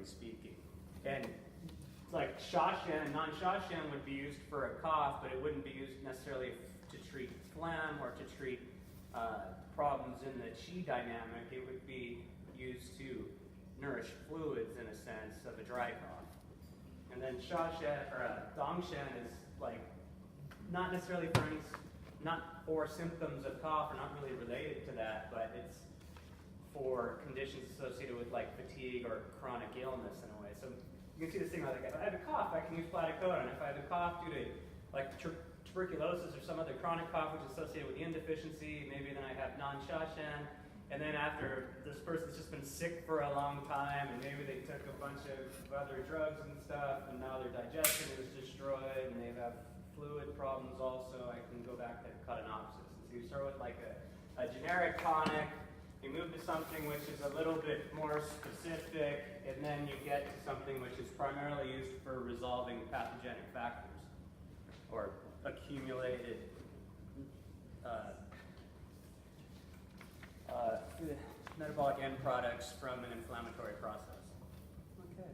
speaking. And like shashan, non-shashan would be used for a cough, but it wouldn't be used necessarily to treat phlegm or to treat problems in the qi dynamic. It would be used to nourish fluids in a sense of a dry cough. And then shashan or dongshan is like not necessarily for any, not for symptoms of cough, or not really related to that, but it's for conditions associated with like fatigue or chronic illness in a way. So you can see this thing like, if I have a cough, I can use platicodon. If I have a cough due to like tuberculosis or some other chronic cough which is associated with iron deficiency, maybe then I have non-shashan. And then after this person's just been sick for a long time, and maybe they took a bunch of other drugs and stuff, and now their digestion is destroyed, and they have fluid problems also, I can go back to caudinopsis. And so you start with like a generic tonic, you move to something which is a little bit more specific, and then you get to something which is primarily used for resolving pathogenic factors or accumulated metabolic end products from an inflammatory process. Okay.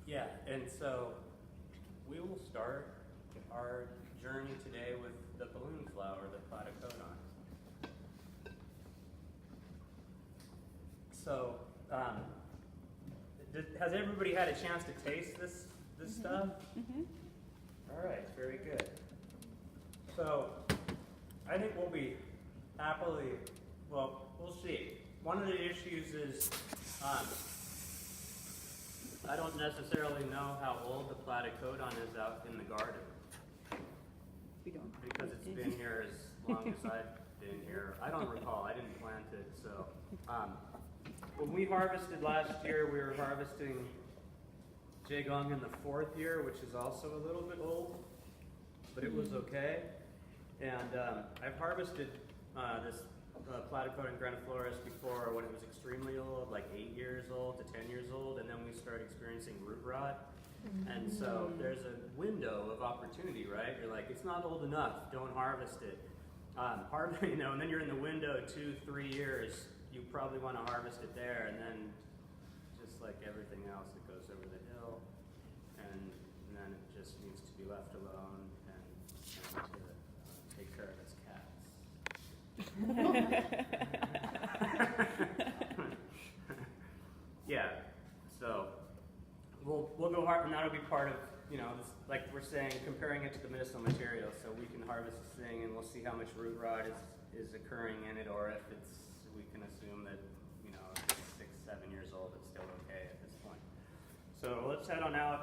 Yeah, and so we will start our journey today with the balloon flower, the platicodon. So, has everybody had a chance to taste this stuff? Mm-hmm. All right, very good. So, I think we'll be happily, well, we'll see. One of the issues is, I don't necessarily know how old the platicodon is out in the garden. We don't. Because it's been here as long as I've been here. I don't recall, I didn't plant it, so. When we harvested last year, we were harvesting Jaegong in the 4th year, which is also a little bit old, but it was okay. And I've harvested this platicodon grandiflorus before when it was extremely old, like 8 years old to 10 years old, and then we started experiencing root rot. And so there's a window of opportunity, right? You're like, it's not old enough, don't harvest it. You know, and then you're in the window 2-3 years. You probably want to harvest it there, and then just like everything else, it goes over the hill, and then it just needs to be left alone and to take care of its cats. Yeah, so we'll go hard, and that'll be part of, you know, this, like we're saying, comparing it to the medicinal material, so we can harvest this thing and we'll see how much root rot is occurring in it, or if it's, we can assume that, you know, if it's 6-7 years old, it's still okay at this point. So let's head on out.